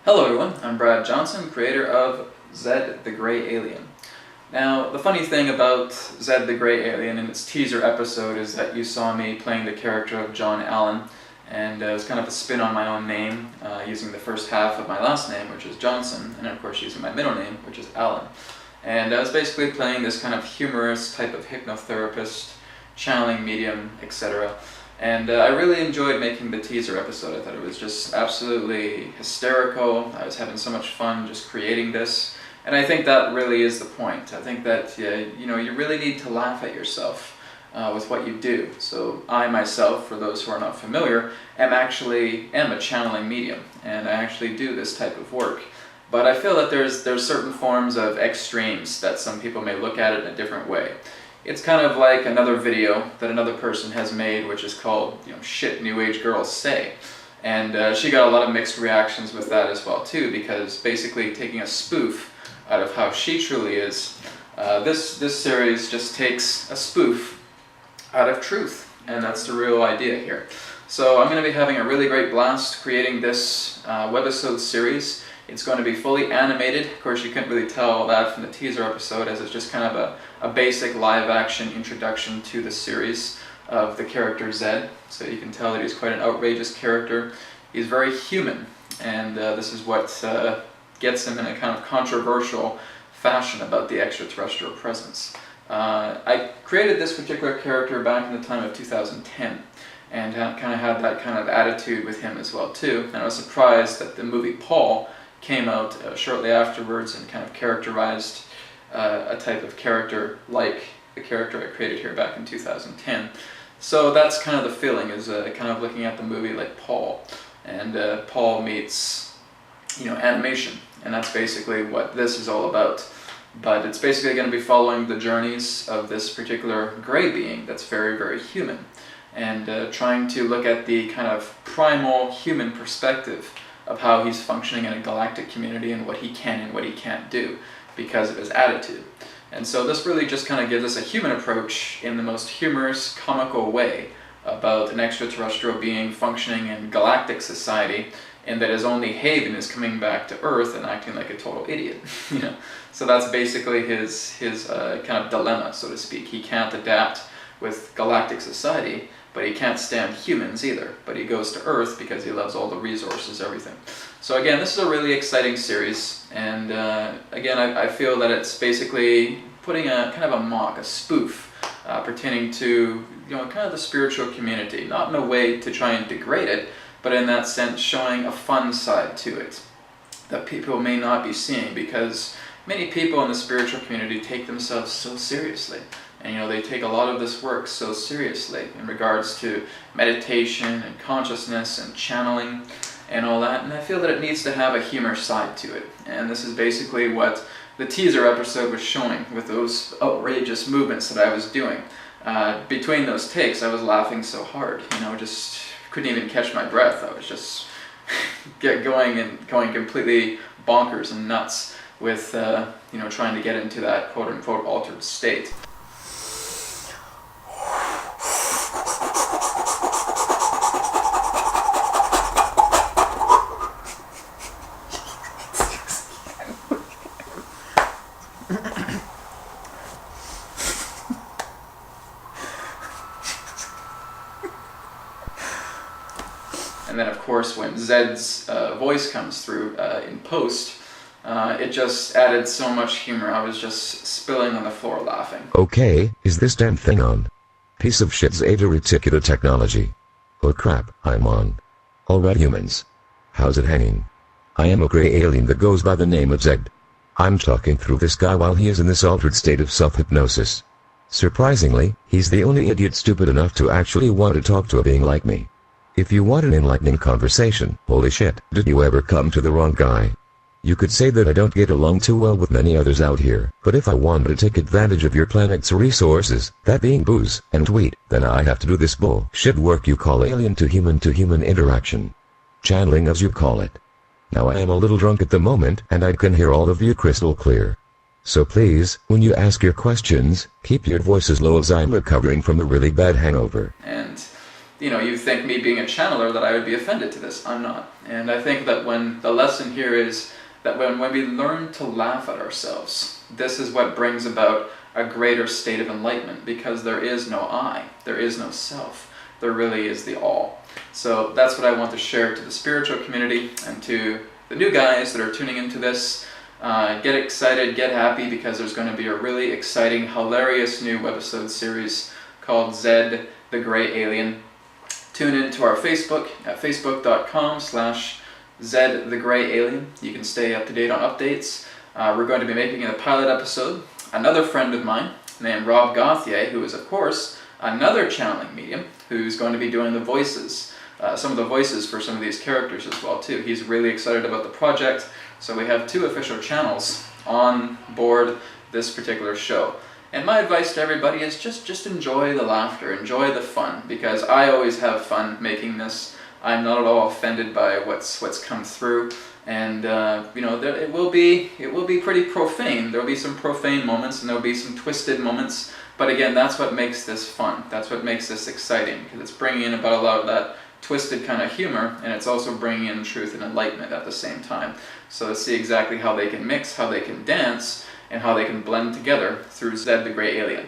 Hello everyone, I'm Brad Johnson, creator of Zed the Grey Alien. Now, the funny thing about Zed the Grey Alien in its teaser episode is that you saw me playing the character of John Allen, and it was kind of a spin on my own name, using the first half of my last name, which is Johnson, and of course using my middle name, which is Allen. And I was basically playing this kind of humorous type of hypnotherapist, channeling medium, etc. And I really enjoyed making the teaser episode. I thought it was just absolutely hysterical. I was having so much fun just creating this. And I think that really is the point. I think that you really need to laugh at yourself with what you do. So I myself, for those who are not familiar, am a channeling medium, and I actually do this type of work. But I feel that there's certain forms of extremes that some people may look at it in a different way. It's kind of like another video that another person has made, which is called, Shit New Age Girls Say. And she got a lot of mixed reactions with that as well too, because basically taking a spoof out of how she truly is, this series just takes a spoof out of truth, and that's the real idea here. So I'm going to be having a really great blast creating this webisode series. It's going to be fully animated. Of course, you couldn't really tell that from the teaser episode, as it's just kind of a basic live-action introduction to the series of the character Zed. So you can tell that he's quite an outrageous character. He's very human, and this is what gets him in a kind of controversial fashion about the extraterrestrial presence. I created this particular character back in the time of 2010, and kind of had that kind of attitude with him as well too. And I was surprised that the movie Paul came out shortly afterwards and kind of characterized a type of character like the character I created here back in 2010. So that's kind of the feeling, is kind of looking at the movie like Paul. And Paul meets, animation. And that's basically what this is all about. But it's basically going to be following the journeys of this particular gray being that's very, very human. And trying to look at the kind of primal human perspective of how he's functioning in a galactic community and what he can and what he can't do because of his attitude. And so this really just kind of gives us a human approach in the most humorous, comical way about an extraterrestrial being functioning in galactic society, and that his only haven is coming back to Earth and acting like a total idiot. So that's basically his kind of dilemma, so to speak. He can't adapt with galactic society, but he can't stand humans either. But he goes to Earth because he loves all the resources, everything. So again, this is a really exciting series, and again, I feel that it's basically putting a kind of a mock, a spoof, pertaining to kind of the spiritual community, not in a way to try and degrade it, but in that sense showing a fun side to it that people may not be seeing, because many people in the spiritual community take themselves so seriously. And they take a lot of this work so seriously in regards to meditation and consciousness and channeling and all that. And I feel that it needs to have a humor side to it. And this is basically what the teaser episode was showing with those outrageous movements that I was doing. Between those takes, I was laughing so hard, just couldn't even catch my breath. I was just going completely bonkers and nuts with trying to get into that quote-unquote altered state. And then, of course, when Zed's voice comes through in post, it just added so much humor. I was just spilling on the floor laughing. Okay, is this damn thing on? Piece of shit Zeta Reticular technology. Oh crap, I'm on. Alright humans. How's it hanging? I am a gray alien that goes by the name of Zed. I'm talking through this guy while he is in this altered state of self-hypnosis. Surprisingly, he's the only idiot stupid enough to actually want to talk to a being like me. If you want an enlightening conversation, holy shit, did you ever come to the wrong guy? You could say that I don't get along too well with many others out here, but if I wanted to take advantage of your planet's resources, that being booze and weed, then I have to do this bullshit work you call alien to human interaction. Channeling as you call it. Now I am a little drunk at the moment, and I can hear all of you crystal clear. So please, when you ask your questions, keep your voice as low as I'm recovering from a really bad hangover. And you think me being a channeler that I would be offended to this. I'm not. And I think that when the lesson here is that when we learn to laugh at ourselves, this is what brings about a greater state of enlightenment, because there is no I, there is no self, there really is the all. So that's what I want to share to the spiritual community and to the new guys that are tuning into this. Get excited, get happy, because there's going to be a really exciting, hilarious new webisode series called Zed, the Gray Alien. Tune in to our Facebook at facebook.com/Zed the Gray Alien. You can stay up to date on updates. We're going to be making a pilot episode. Another friend of mine named Rob Gauthier, who is of course another channeling medium, who's going to be doing the voices, some of the voices for some of these characters as well too. He's really excited about the project, so we have 2 official channels on board this particular show. And my advice to everybody is just enjoy the laughter, enjoy the fun, because I always have fun making this. I'm not at all offended by what's come through, and it will be pretty profane. There'll be some profane moments, and there'll be some twisted moments. But again, that's what makes this fun. That's what makes this exciting, because it's bringing in about a lot of that twisted kind of humor, and it's also bringing in truth and enlightenment at the same time. So let's see exactly how they can mix, how they can dance, and how they can blend together through Zed the Gray Alien.